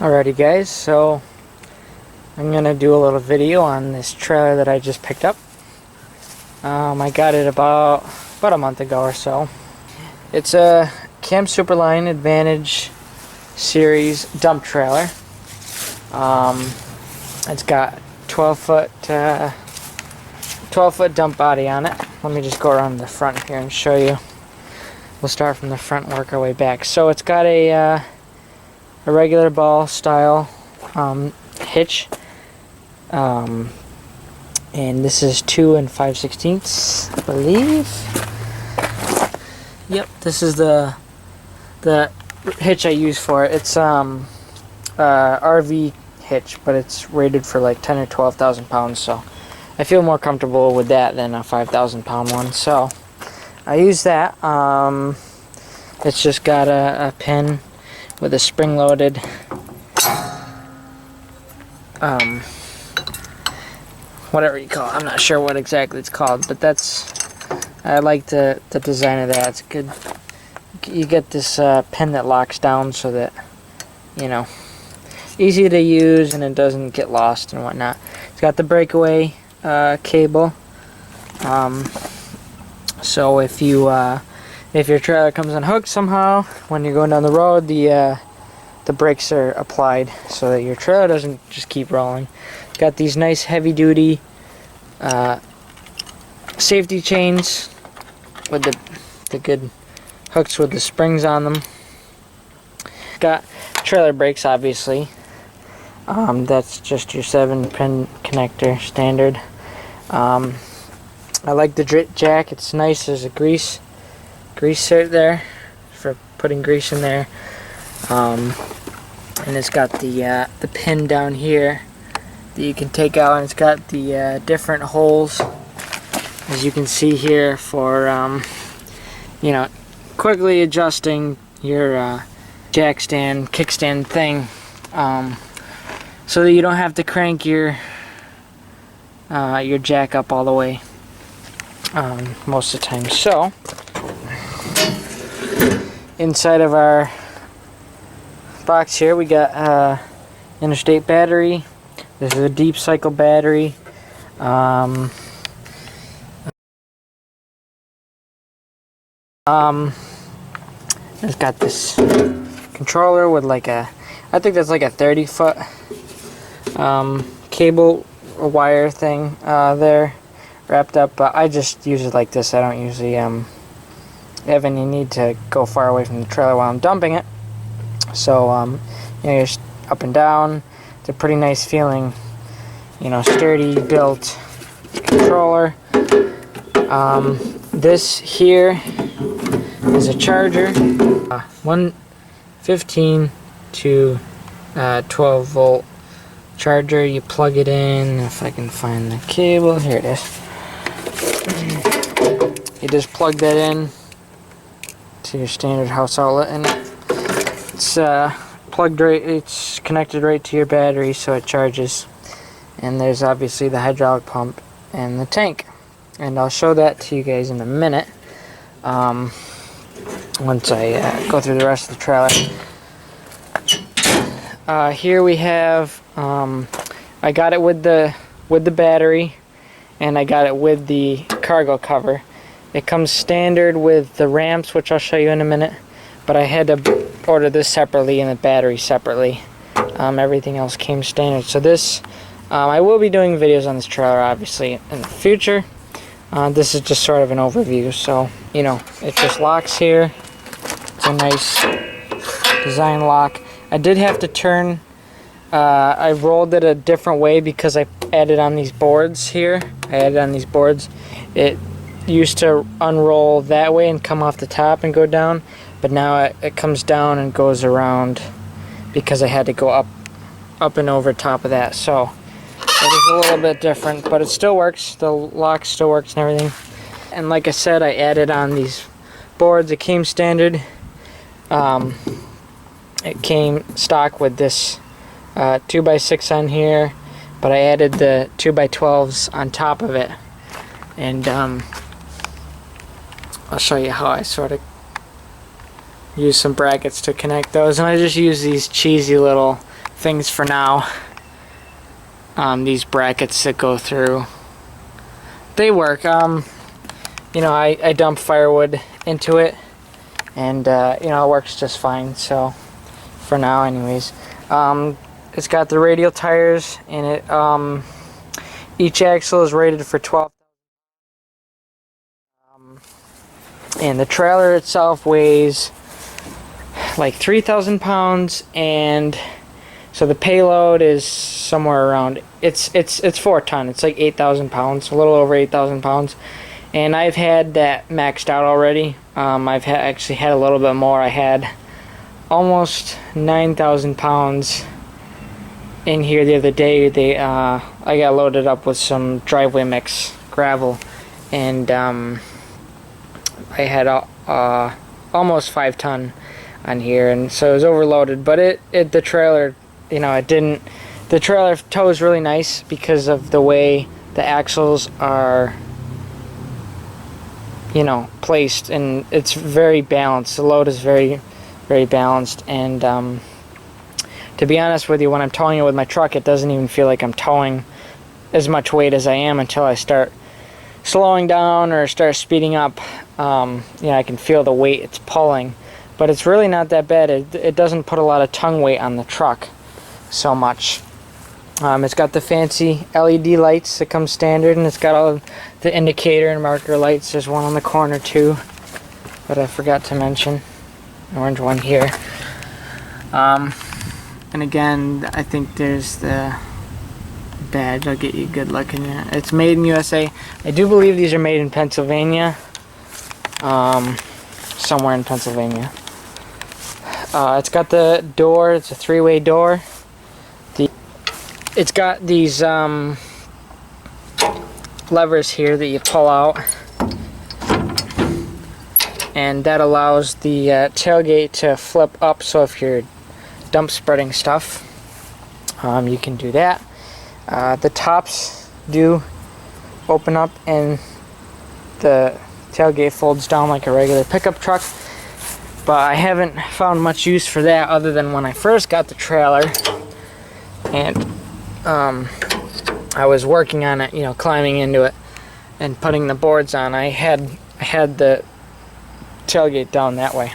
Alrighty guys, so I'm gonna do a little video on this trailer that I just picked up. I got it about a month ago or so. It's a Superline Advantage series dump trailer. It's got 12 foot dump body on it. Let me just go around the front here and show you. We'll start from the front and work our way back. So it's got a regular ball style hitch, and this is 2 5/16, I believe. Yep, this is the hitch I use for it. It's RV hitch, but it's rated for like 10 or 12,000 pounds, so I feel more comfortable with that than a 5,000 pound one, so I use that. It's just got a pin with a spring-loaded whatever you call it. I'm not sure what exactly it's called, but I like the design of that. It's good. You get this pin that locks down so that, you know, easy to use and it doesn't get lost and whatnot. It's got the breakaway cable. So if your trailer comes unhooked somehow when you're going down the road, the brakes are applied so that your trailer doesn't just keep rolling. It's got these nice heavy-duty safety chains with the good hooks with the springs on them. It's got trailer brakes, obviously. That's just your 7-pin connector standard. I like the jack. It's nice. There's a grease right there for putting grease in there, and it's got the pin down here that you can take out, and it's got the different holes, as you can see here, for you know, quickly adjusting your jack stand, kickstand thing, so that you don't have to crank your jack up all the way most of the time. So inside of our box here we got interstate battery. This is a deep cycle battery. It's got this controller with like I think that's like a 30-foot cable or wire thing there wrapped up, but I just use it like this. I don't usually have any need to go far away from the trailer while I'm dumping it. So you know, you're up and down. It's a pretty nice feeling, you know, sturdy built controller. This here is a charger, 115 to 12 volt charger. You plug it in. If I can find the cable, here it is. You just plug that in to your standard house outlet, and it's plugged right. It's connected right to your battery, so it charges. And there's obviously the hydraulic pump and the tank, and I'll show that to you guys in a minute once I go through the rest of the trailer. Here we have I got it with the battery, and I got it with the cargo cover. It comes standard with the ramps, which I'll show you in a minute, but I had to order this separately and the battery separately. Everything else came standard. So this, I will be doing videos on this trailer obviously in the future. This is just sort of an overview. So, you know, it just locks here. It's a nice design lock. I did have to turn, I rolled it a different way because I added on these boards here. It used to unroll that way and come off the top and go down, but now it comes down and goes around because I had to go up and over top of that. So it is a little bit different, but it still works. The lock still works and everything. And like I said, I added on these boards. It came standard. It came stock with this 2x6 on here, but I added the 2x12s on top of it, and I'll show you how I sort of use some brackets to connect those. And I just use these cheesy little things for now. These brackets that go through, they work. You know, I dump firewood into it, and you know, it works just fine. So for now, anyways, it's got the radial tires in it. Each axle is rated for 12. And the trailer itself weighs like 3,000 pounds, and so the payload is somewhere around, it's 4 ton. It's like 8,000 pounds, a little over 8,000 pounds. And I've had that maxed out already. I've actually had a little bit more. I had almost 9,000 pounds in here the other day. I got loaded up with some driveway mix gravel, and I had almost 5 ton on here, and so it was overloaded. But the trailer, you know, it didn't. The trailer tows really nice because of the way the axles are, you know, placed, and it's very balanced. The load is very, very balanced, and to be honest with you, when I'm towing it with my truck, it doesn't even feel like I'm towing as much weight as I am until I start slowing down or start speeding up. You know, I can feel the weight it's pulling, but it's really not that bad. It doesn't put a lot of tongue weight on the truck so much. It's got the fancy LED lights that come standard, and it's got all the indicator and marker lights. There's one on the corner too, but I forgot to mention. An orange one here. And again, I think there's the badge. I'll get you a good look in there. It's made in USA. I do believe these are made in Pennsylvania. Somewhere in Pennsylvania. It's got the door. It's a 3-way door. It's got these levers here that you pull out, and that allows the tailgate to flip up. So if you're dump spreading stuff, you can do that. The tops do open up, and the tailgate folds down like a regular pickup truck, but I haven't found much use for that other than when I first got the trailer, and I was working on it, you know, climbing into it and putting the boards on. I had the tailgate down that way,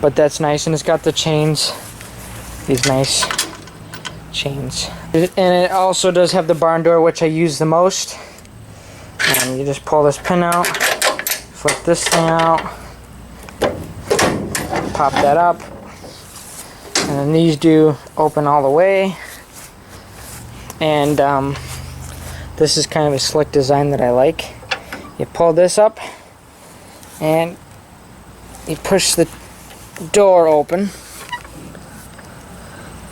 but that's nice. And it's got the chains, these nice chains, and it also does have the barn door, which I use the most. And you just pull this pin out, flip this thing out, pop that up, and then these do open all the way. And this is kind of a slick design that I like. You pull this up and you push the door open,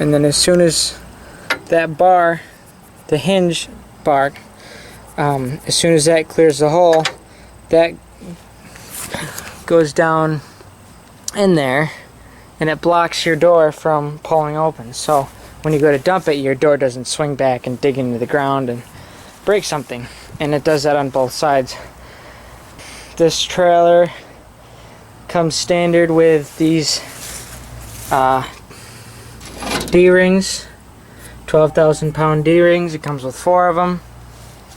and then as soon as that bar, the hinge bar, as soon as that clears the hole, that goes down in there, and it blocks your door from pulling open. So when you go to dump it, your door doesn't swing back and dig into the ground and break something. And it does that on both sides. This trailer comes standard with these D-rings, 12,000 pound D-rings. It comes with 4 of them.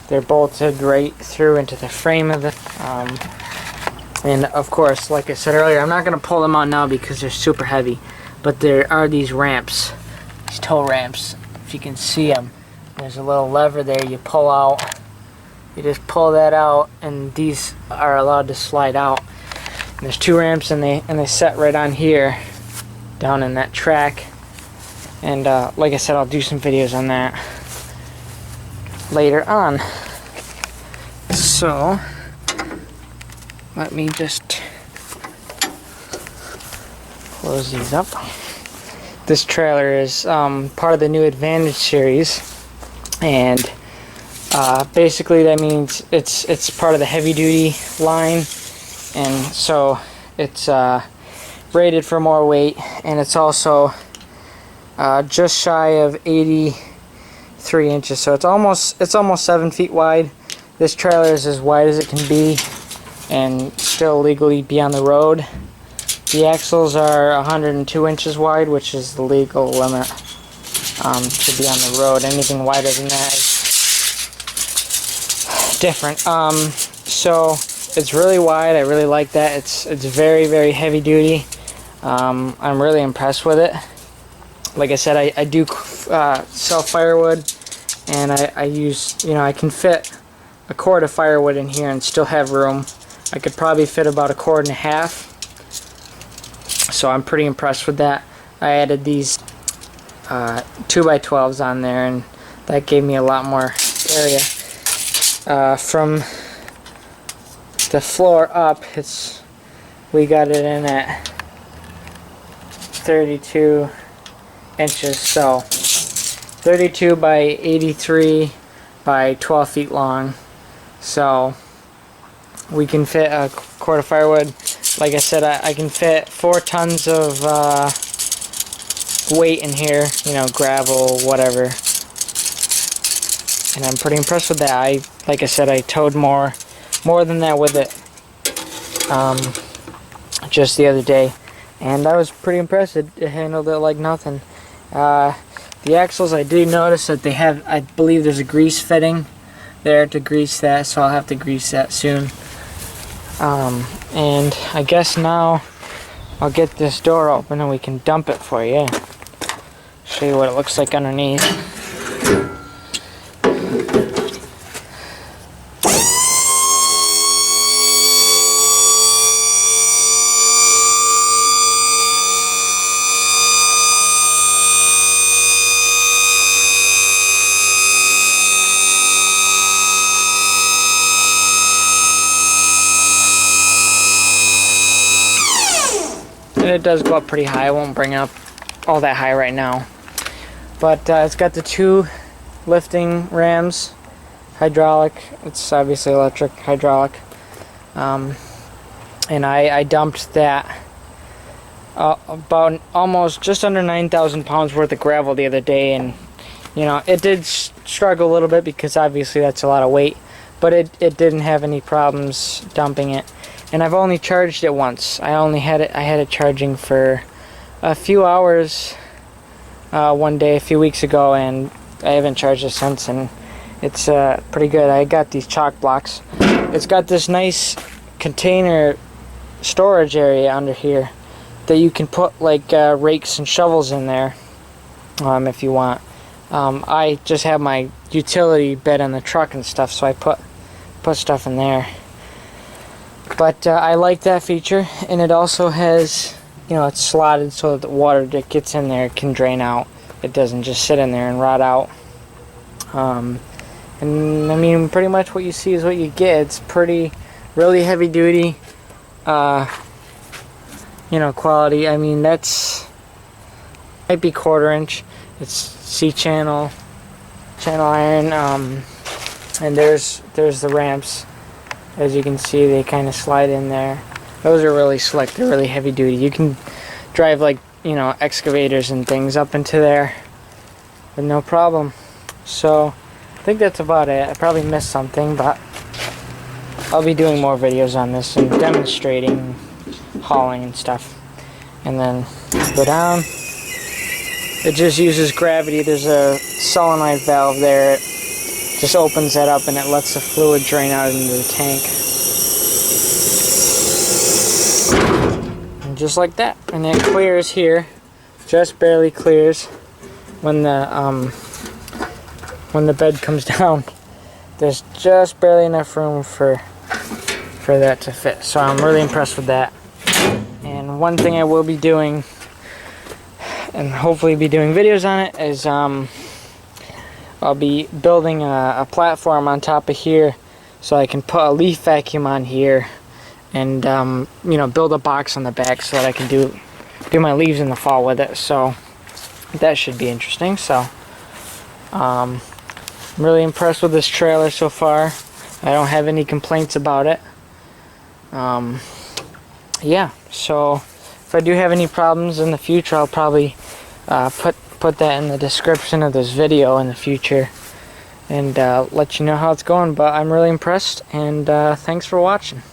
They're bolted right through into the frame of the and of course, like I said earlier, I'm not going to pull them out now because they're super heavy, but there are these ramps, these tow ramps, if you can see them. There's a little lever there you pull out. You just pull that out, and these are allowed to slide out. And there's 2 ramps, and they set right on here, down in that track. And like I said, I'll do some videos on that later on. So let me just close these up. This trailer is part of the new Advantage series, and basically that means it's part of the heavy duty line, and so it's rated for more weight, and it's also just shy of 83 inches, so it's almost 7 feet wide. This trailer is as wide as it can be and still legally be on the road. The axles are 102 inches wide, which is the legal limit to be on the road. Anything wider than that is different. So it's really wide. I really like that. It's very, very heavy duty. I'm really impressed with it. Like I said, I do sell firewood, and I use, I can fit a cord of firewood in here and still have room. I could probably fit about a cord and a half. So I'm pretty impressed with that. I added these 2x12s on there, and that gave me a lot more area. From the floor up, we got it in at 32 inches, so 32 by 83 by 12 feet long. So we can fit a cord of firewood. Like I said, I can fit 4 tons of weight in here, gravel, whatever. And I'm pretty impressed with that. Like I said, I towed more than that with it just the other day, and I was pretty impressed. It handled it like nothing. The axles, I did notice that they have, I believe there's a grease fitting there to grease that, so I'll have to grease that soon. And I guess now I'll get this door open and we can dump it for you. Show you what it looks like underneath. And it does go up pretty high. I won't bring it up all that high right now. But it's got the 2 lifting rams, hydraulic. It's obviously electric, hydraulic. And I dumped that about almost just under 9,000 pounds worth of gravel the other day. And, it did struggle a little bit because obviously that's a lot of weight. But it didn't have any problems dumping it. And I've only charged it once. I had it charging for a few hours one day a few weeks ago, and I haven't charged it since, and it's pretty good. I got these chalk blocks. It's got this nice container storage area under here that you can put like rakes and shovels in there if you want. I just have my utility bed on the truck and stuff, so I put stuff in there. But I like that feature, and it also has, it's slotted so that the water that gets in there can drain out. It doesn't just sit in there and rot out. And I mean, pretty much what you see is what you get. It's really heavy duty, quality. I mean, might be 1/4 inch. It's C-channel iron, and there's the ramps. As you can see, they kind of slide in there. Those are really slick. They're really heavy duty. You can drive like, excavators and things up into there with no problem. So I think that's about it. I probably missed something, but I'll be doing more videos on this and demonstrating hauling and stuff. And then go down. It just uses gravity. There's a solenoid valve there. It just opens that up and it lets the fluid drain out into the tank. And just like that. And it clears here. Just barely clears when the bed comes down. There's just barely enough room for that to fit. So I'm really impressed with that. And one thing I will be doing, and hopefully be doing videos on it, is I'll be building a platform on top of here so I can put a leaf vacuum on here and build a box on the back so that I can do my leaves in the fall with it. So that should be interesting. So I'm really impressed with this trailer so far. I don't have any complaints about it. Yeah, so if I do have any problems in the future, I'll probably put that in the description of this video in the future and let you know how it's going. But I'm really impressed, and thanks for watching.